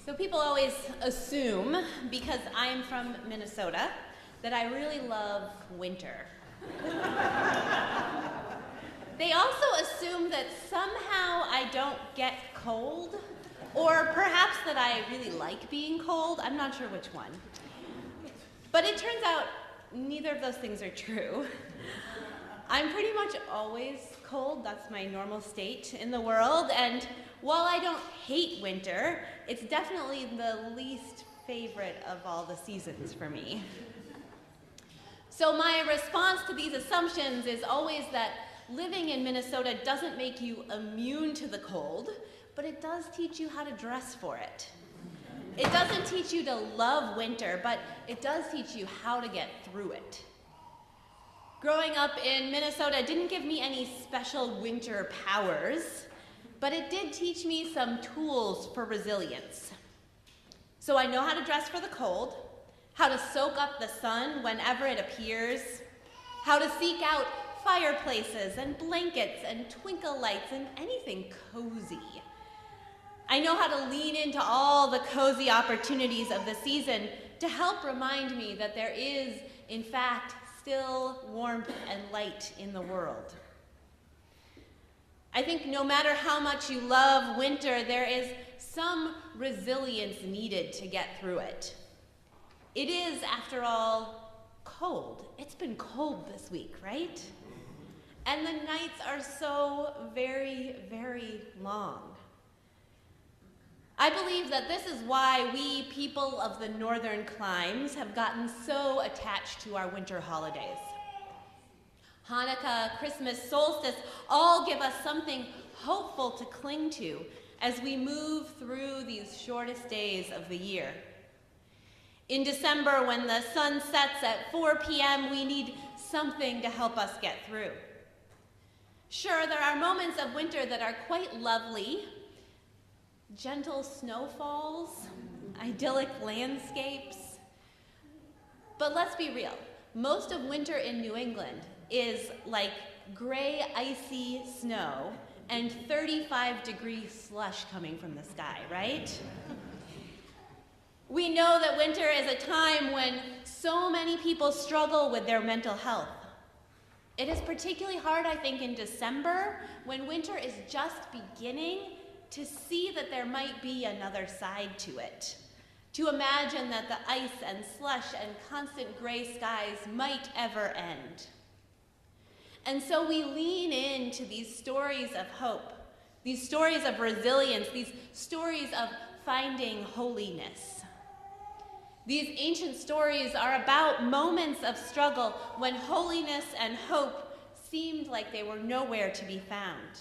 So people always assume, because I'm from Minnesota, that I really love winter. They also assume that somehow I don't get cold, or perhaps that I really like being cold. I'm not sure which one. But it turns out neither of those things are true. I'm pretty much always cold. That's my normal state in the world. And while I don't hate winter, it's definitely the least favorite of all the seasons for me. So my response to these assumptions is always that living in Minnesota doesn't make you immune to the cold, but it does teach you how to dress for it. It doesn't teach you to love winter, but it does teach you how to get through it. Growing up in Minnesota didn't give me any special winter powers, but it did teach me some tools for resilience. So I know how to dress for the cold, how to soak up the sun whenever it appears, how to seek out fireplaces and blankets and twinkle lights and anything cozy. I know how to lean into all the cozy opportunities of the season to help remind me that there is, in fact, still warmth and light in the world. I think no matter how much you love winter, there is some resilience needed to get through it. It is, after all, cold. It's been cold this week, right? And the nights are so very, very long. I believe that this is why we people of the northern climes have gotten so attached to our winter holidays. Hanukkah, Christmas, solstice all give us something hopeful to cling to as we move through these shortest days of the year. In December, when the sun sets at 4 p.m., we need something to help us get through. Sure, there are moments of winter that are quite lovely. Gentle snowfalls, idyllic landscapes. But let's be real. Most of winter in New England is like gray, icy snow and 35-degree slush coming from the sky, right? We know that winter is a time when so many people struggle with their mental health. It is particularly hard, I think, in December, when winter is just beginning, to see that there might be another side to it, to imagine that the ice and slush and constant gray skies might ever end. And so we lean into these stories of hope, these stories of resilience, these stories of finding holiness. These ancient stories are about moments of struggle when holiness and hope seemed like they were nowhere to be found.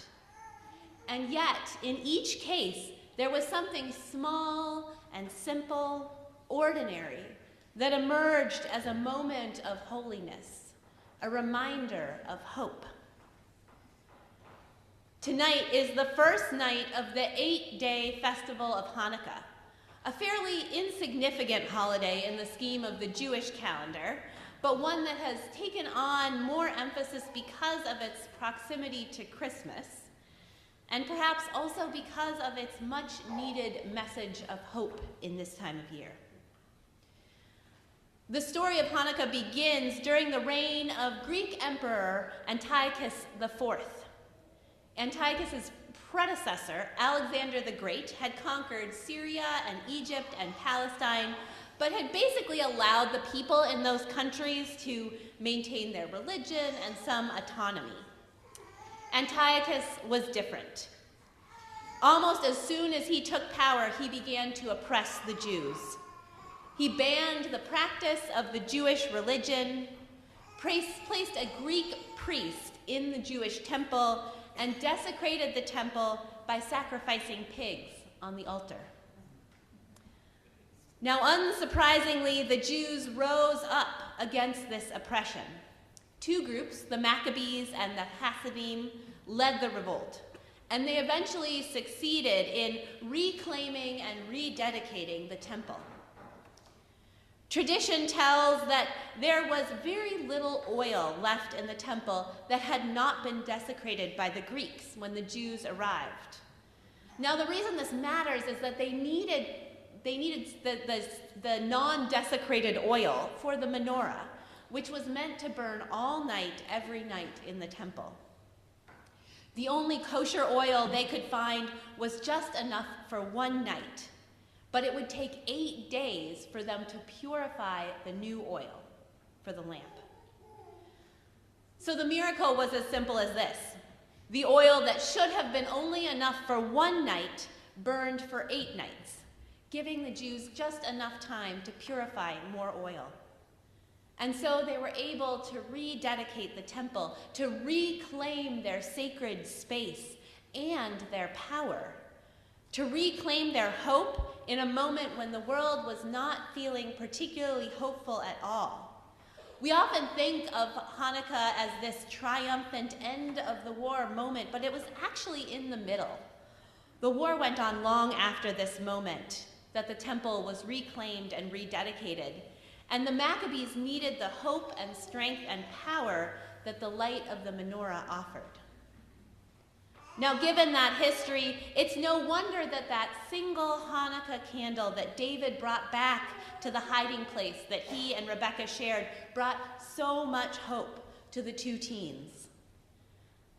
And yet, in each case, there was something small and simple, ordinary, that emerged as a moment of holiness, a reminder of hope. Tonight is the first night of the 8-day festival of Hanukkah, a fairly insignificant holiday in the scheme of the Jewish calendar, but one that has taken on more emphasis because of its proximity to Christmas, and perhaps also because of its much-needed message of hope in this time of year. The story of Hanukkah begins during the reign of Greek Emperor Antiochus IV. Antiochus's predecessor, Alexander the Great, had conquered Syria and Egypt and Palestine, but had basically allowed the people in those countries to maintain their religion and some autonomy. Antiochus was different. Almost as soon as he took power, he began to oppress the Jews. He banned the practice of the Jewish religion, placed a Greek priest in the Jewish temple, and desecrated the temple by sacrificing pigs on the altar. Now, unsurprisingly, the Jews rose up against this oppression. Two groups, the Maccabees and the Hasidim, led the revolt, and they eventually succeeded in reclaiming and rededicating the temple. Tradition tells that there was very little oil left in the temple that had not been desecrated by the Greeks when the Jews arrived. Now, the reason this matters is that they needed they needed the non-desecrated oil for the menorah, which was meant to burn all night, every night in the temple. The only kosher oil they could find was just enough for one night, but it would take 8 days for them to purify the new oil for the lamp. So the miracle was as simple as this. The oil that should have been only enough for one night burned for 8 nights, giving the Jews just enough time to purify more oil. And so they were able to rededicate the temple, to reclaim their sacred space and their power, to reclaim their hope in a moment when the world was not feeling particularly hopeful at all. We often think of Hanukkah as this triumphant end of the war moment, but it was actually in the middle. The war went on long after this moment that the temple was reclaimed and rededicated. And the Maccabees needed the hope and strength and power that the light of the menorah offered. Now, given that history, it's no wonder that that single Hanukkah candle that David brought back to the hiding place that he and Rebekah shared brought so much hope to the two teens.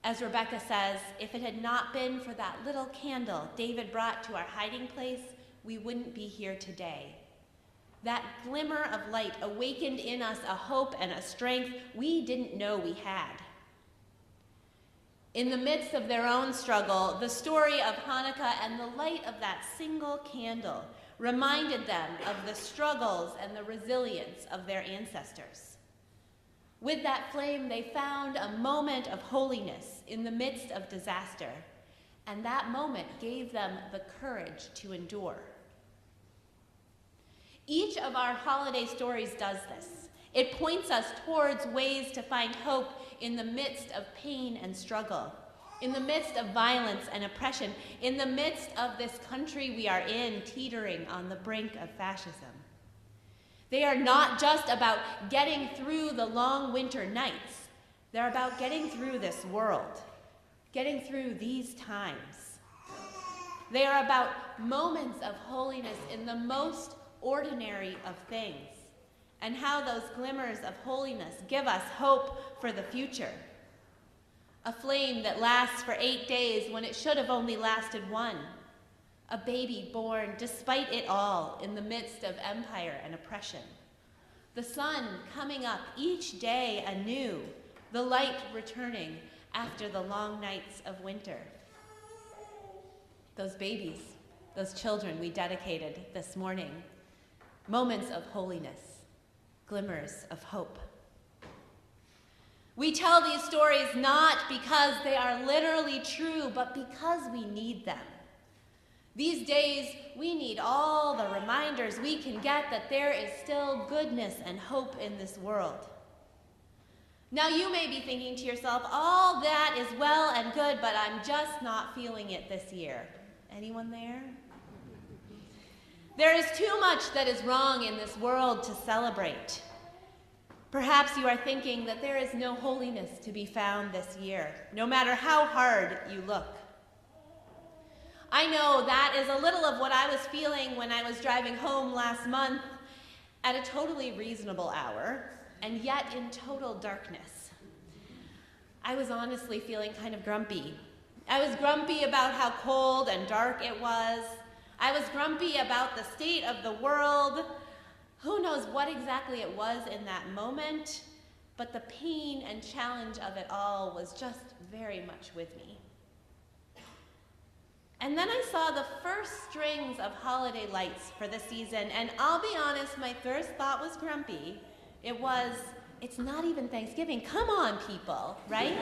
As Rebekah says, if it had not been for that little candle David brought to our hiding place, we wouldn't be here today. That glimmer of light awakened in us a hope and a strength we didn't know we had. In the midst of their own struggle, the story of Hanukkah and the light of that single candle reminded them of the struggles and the resilience of their ancestors. With that flame, they found a moment of holiness in the midst of disaster, and that moment gave them the courage to endure. Each of our holiday stories does this. It points us towards ways to find hope in the midst of pain and struggle, in the midst of violence and oppression, in the midst of this country we are in teetering on the brink of fascism. They are not just about getting through the long winter nights. They're about getting through this world, getting through these times. They are about moments of holiness in the most ordinary of things, and how those glimmers of holiness give us hope for the future. A flame that lasts for 8 days when it should have only lasted 1. A baby born despite it all in the midst of empire and oppression. The sun coming up each day anew, the light returning after the long nights of winter. Those babies, those children we dedicated this morning, moments of holiness, glimmers of hope. We tell these stories not because they are literally true, but because we need them. These days, we need all the reminders we can get that there is still goodness and hope in this world. Now, you may be thinking to yourself, all that is well and good, but I'm just not feeling it this year. Anyone there? There is too much that is wrong in this world to celebrate. Perhaps you are thinking that there is no holiness to be found this year, no matter how hard you look. I know that is a little of what I was feeling when I was driving home last month at a totally reasonable hour, and yet in total darkness. I was honestly feeling kind of grumpy. I was grumpy about how cold and dark it was. I was grumpy about the state of the world. Who knows what exactly it was in that moment, but the pain and challenge of it all was just very much with me. And then I saw the first strings of holiday lights for the season, and I'll be honest, my first thought was grumpy. It was, it's not even Thanksgiving. Come on, people, right?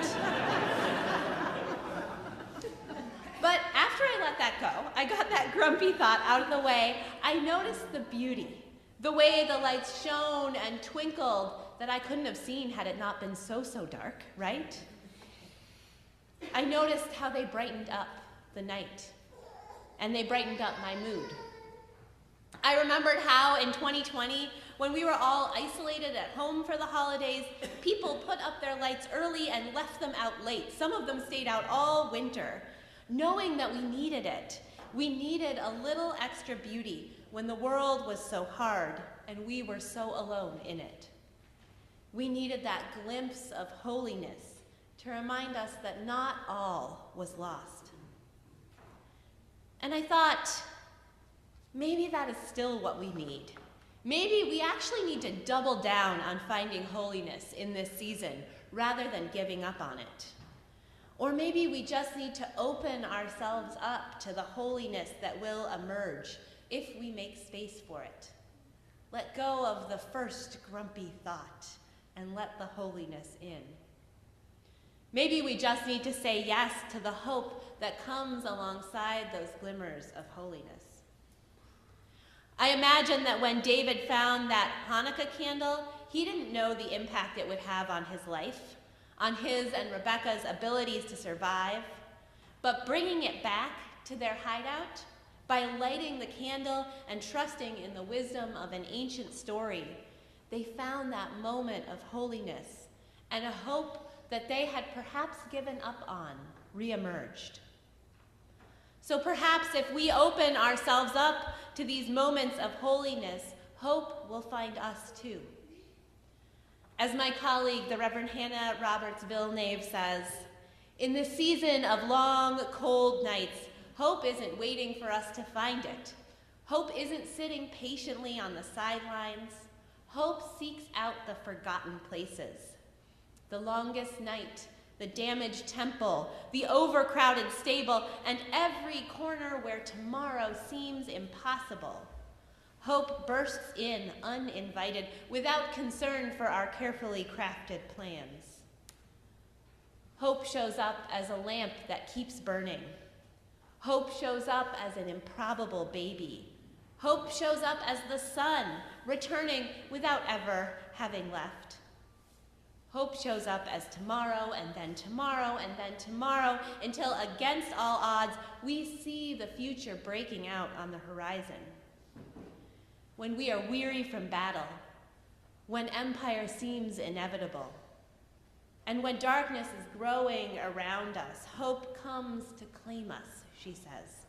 But after I let that go, I got that grumpy thought out of the way, I noticed the beauty, the way the lights shone and twinkled that I couldn't have seen had it not been so dark, right? I noticed how they brightened up the night, and they brightened up my mood. I remembered how in 2020, when we were all isolated at home for the holidays, people put up their lights early and left them out late. Some of them stayed out all winter, knowing that we needed it, We needed a little extra beauty when the world was so hard and we were so alone in it. We needed that glimpse of holiness to remind us that not all was lost. And I thought, maybe that is still what we need. Maybe we actually need to double down on finding holiness in this season rather than giving up on it. Or maybe we just need to open ourselves up to the holiness that will emerge if we make space for it. Let go of the first grumpy thought and let the holiness in. Maybe we just need to say yes to the hope that comes alongside those glimmers of holiness. I imagine that when David found that Hanukkah candle, he didn't know the impact it would have on his life, on his and Rebecca's abilities to survive, but bringing it back to their hideout by lighting the candle and trusting in the wisdom of an ancient story, they found that moment of holiness, and a hope that they had perhaps given up on reemerged. So perhaps if we open ourselves up to these moments of holiness, hope will find us too. As my colleague, the Reverend Hannah Roberts-Villeneuve says, in the season of long, cold nights, hope isn't waiting for us to find it. Hope isn't sitting patiently on the sidelines. Hope seeks out the forgotten places. The longest night, the damaged temple, the overcrowded stable, and every corner where tomorrow seems impossible. Hope bursts in uninvited, without concern for our carefully crafted plans. Hope shows up as a lamp that keeps burning. Hope shows up as an improbable baby. Hope shows up as the sun, returning without ever having left. Hope shows up as tomorrow, and then tomorrow, and then tomorrow, until against all odds, we see the future breaking out on the horizon. When we are weary from battle, when empire seems inevitable, and when darkness is growing around us, hope comes to claim us, she says,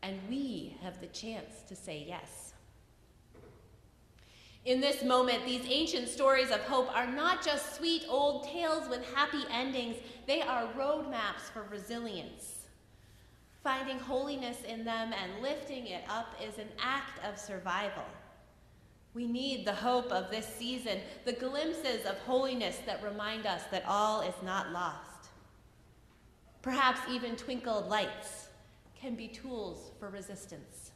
and we have the chance to say yes. In this moment, these ancient stories of hope are not just sweet old tales with happy endings, they are roadmaps for resilience. Finding holiness in them and lifting it up is an act of survival. We need the hope of this season, the glimpses of holiness that remind us that all is not lost. Perhaps even twinkled lights can be tools for resistance.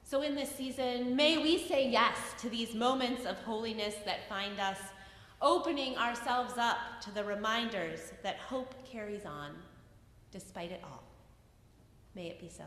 So in this season, may we say yes to these moments of holiness that find us, opening ourselves up to the reminders that hope carries on despite it all. May it be so.